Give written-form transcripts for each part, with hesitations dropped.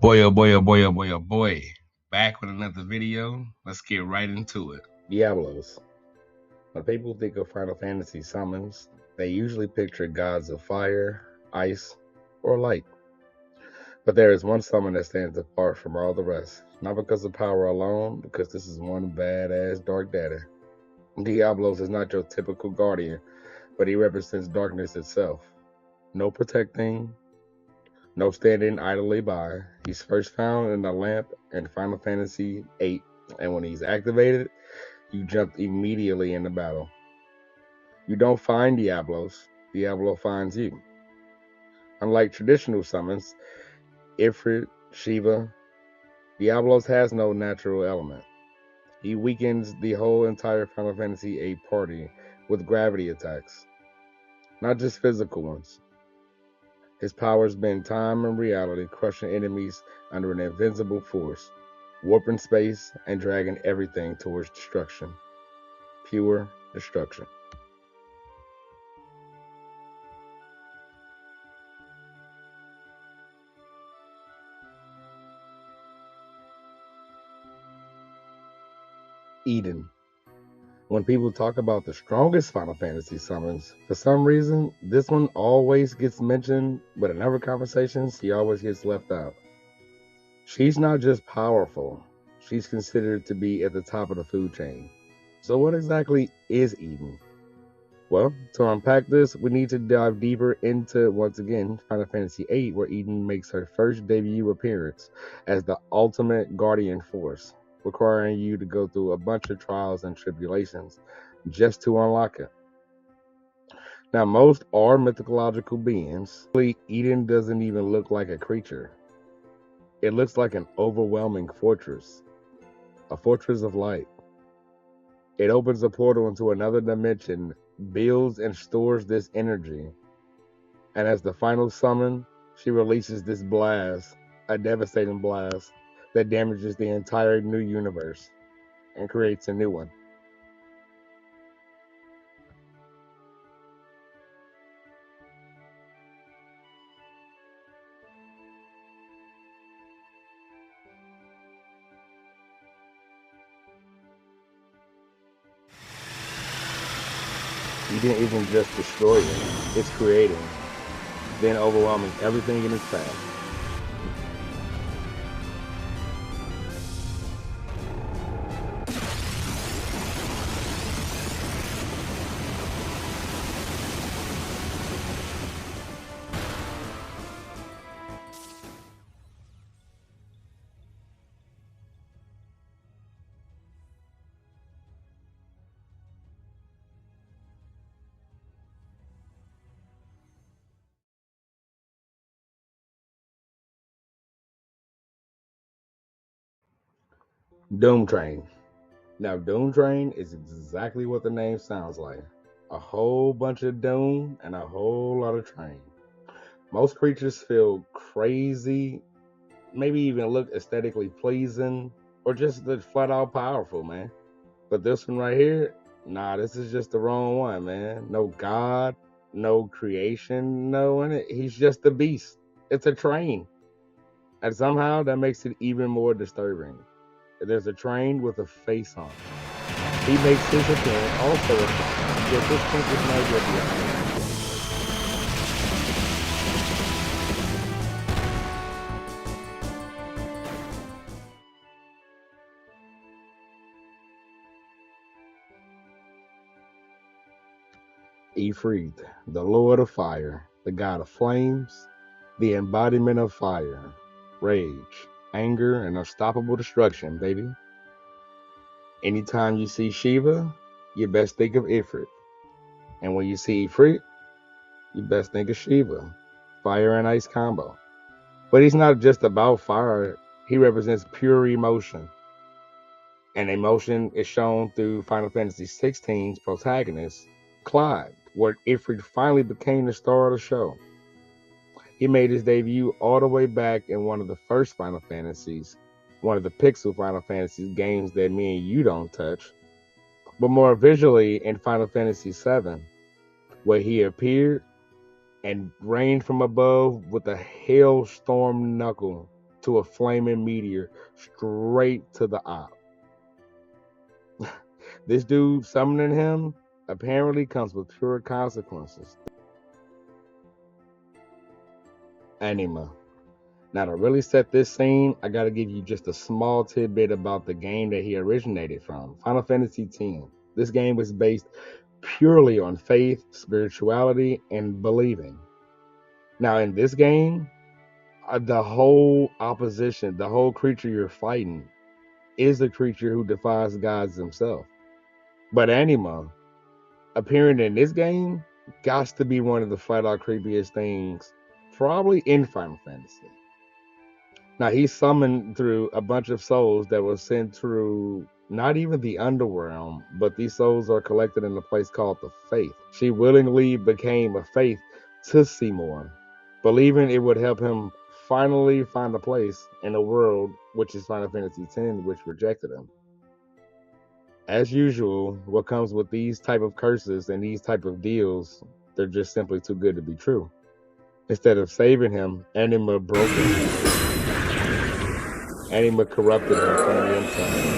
Boy, oh boy, oh boy, oh boy, oh boy. Back with another video. Let's get right into it. Diablos. When people think of Final Fantasy summons, they usually picture gods of fire, ice, or light. But there is one summon that stands apart from all the rest, not because of power alone, because this is one badass dark daddy. Diablos is not your typical guardian, but he represents darkness itself. No protecting, no standing idly by. He's first found in the lamp in Final Fantasy VIII, and when he's activated, you jump immediately into battle. You don't find Diablos, Diablo finds you. Unlike traditional summons, Ifrit, Shiva, Diablos has no natural element. He weakens the whole entire Final Fantasy VIII party with gravity attacks, not just physical ones. His powers bend time and reality, crushing enemies under an invincible force, warping space and dragging everything towards destruction. Pure destruction. Eden. When people talk about the strongest Final Fantasy summons, for some reason, this one always gets mentioned, but in other conversations, she always gets left out. She's not just powerful, she's considered to be at the top of the food chain. So what exactly is Eden? Well, to unpack this, we need to dive deeper into, once again, Final Fantasy VIII, where Eden makes her first debut appearance as the ultimate guardian force, requiring you to go through a bunch of trials and tribulations just to unlock it. Now, most are mythological beings. Eden doesn't even look like a creature. It looks like an overwhelming fortress, a fortress of light. It opens a portal into another dimension, builds and stores this energy, and as the final summon, she releases this blast, a devastating blast that damages the entire new universe and creates a new one. Eden isn't just destroying, it's creating, then overwhelming everything in its path. Doom Train. Now, Doom Train is exactly what the name sounds like. A whole bunch of doom and a whole lot of train. Most creatures feel crazy, maybe even look aesthetically pleasing, or just flat out powerful, man. But this one right here, nah, this is just the wrong one, man. No god, no creation, no in it. He's just a beast. It's a train. And somehow that makes it even more disturbing. There's a train with a face on it. He makes his appearance also a train. Yet this pink is no good behind. Ifrit, the Lord of Fire, the God of Flames, the embodiment of fire, rage, anger, and unstoppable destruction, baby. Anytime you see Shiva, you best think of Ifrit. And when you see Ifrit, you best think of Shiva. Fire and ice combo. But he's not just about fire, he represents pure emotion. And emotion is shown through Final Fantasy XVI's protagonist, Clyde, where Ifrit finally became the star of the show. He made his debut all the way back in one of the first Final Fantasies, one of the Pixel Final Fantasies games that me and you don't touch, but more visually in Final Fantasy VII, where he appeared and rained from above with a hailstorm knuckle to a flaming meteor straight to the op. This dude summoning him apparently comes with pure consequences. Anima. Now, to really set this scene, I gotta give you just a small tidbit about the game that he originated from, Final Fantasy X. This game was based purely on faith, spirituality, and believing. Now, in this game, the whole opposition, the whole creature you're fighting, is the creature who defies gods himself. But Anima, appearing in this game, got to be one of the flat-out creepiest things, probably in Final Fantasy. Now, he's summoned through a bunch of souls that were sent through not even the underworld, but these souls are collected in a place called the Faith. She willingly became a Faith to Seymour, believing it would help him finally find a place in the world, which is Final Fantasy X, which rejected him. As usual, what comes with these type of curses and these type of deals, they're just simply too good to be true. Instead of saving him, Anima broke him. Anima corrupted him from the inside.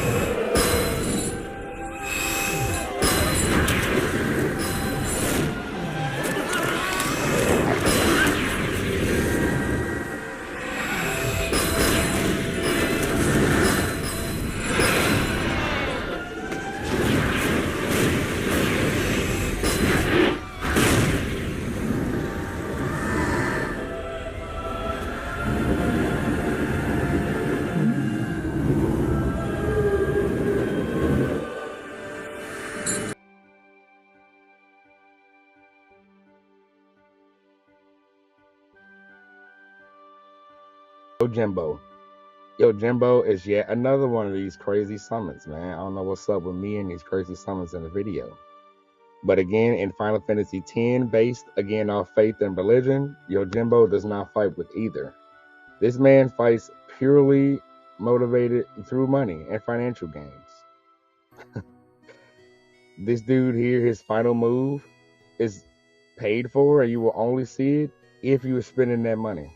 Yojimbo. Yojimbo is yet another one of these crazy summons, man. I don't know what's up with me and these crazy summons in the video. But again, in Final Fantasy X, based again off faith and religion, Yojimbo does not fight with either. This man fights purely motivated through money and financial gains. This dude here, his final move is paid for, and you will only see it if you are spending that money.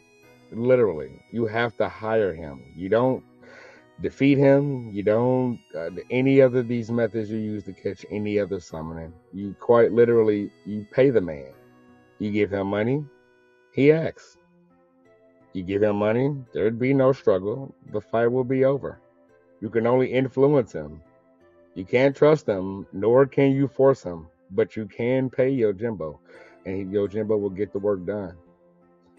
Literally, you have to hire him. You don't defeat him. You don't any other of these methods you use to catch any other summoning. You quite literally, you pay the man. You give him money, he acts. You give him money, there'd be no struggle. The fight will be over. You can only influence him. You can't trust him, nor can you force him, but you can pay Yojimbo, and Yojimbo will get the work done.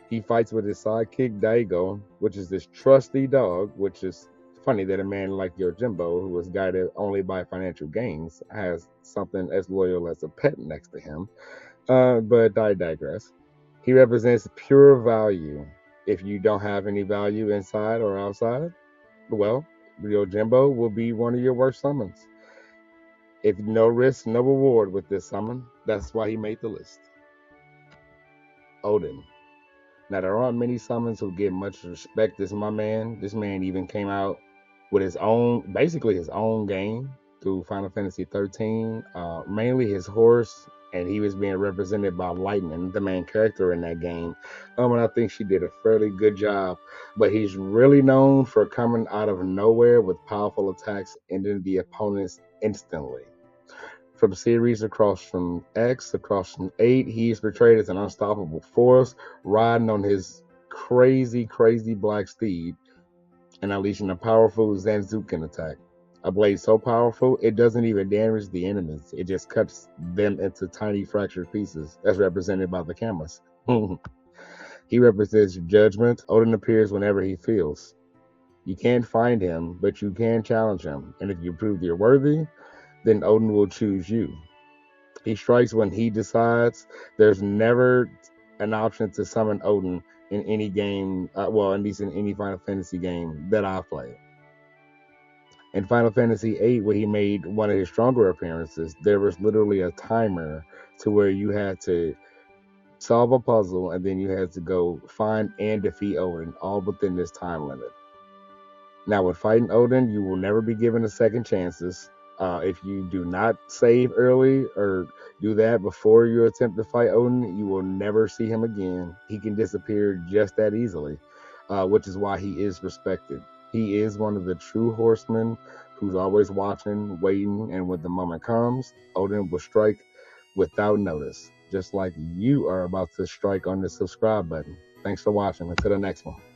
He fights with his sidekick Daigo, which is this trusty dog, which is funny that a man like Yojimbo, who was guided only by financial gains, has something as loyal as a pet next to him. But I digress. He represents pure value. If you don't have any value inside or outside, well, Yojimbo will be one of your worst summons. If no risk, no reward with this summon, that's why he made the list. Odin. Now, there aren't many summons who get much respect as my man. This man even came out with his own, basically his own game through Final Fantasy 13, mainly his horse, and he was being represented by Lightning, the main character in that game. And I think she did a fairly good job, but he's really known for coming out of nowhere with powerful attacks, ending the opponents instantly. From series across from X, across from 8, he is portrayed as an unstoppable force, riding on his crazy black steed and unleashing a powerful Zanzuken attack. A blade so powerful, it doesn't even damage the enemies. It just cuts them into tiny fractured pieces, as represented by the cameras. He represents judgment. Odin appears whenever he feels. You can't find him, but you can challenge him. And if you prove you're worthy, then Odin will choose you. He strikes when he decides. There's never an option to summon Odin in any game, well, at least in any Final Fantasy game that I've played. In Final Fantasy VIII, where he made one of his stronger appearances, there was literally a timer to where you had to solve a puzzle and then you had to go find and defeat Odin, all within this time limit. Now, with fighting Odin, you will never be given a second chances. If you do not save early or do that before you attempt to fight Odin, you will never see him again. He can disappear just that easily. which is why he is respected. He is one of the true horsemen who's always watching, waiting, and when the moment comes, Odin will strike without notice, just like you are about to strike on the subscribe button. Thanks for watching. Until the next one.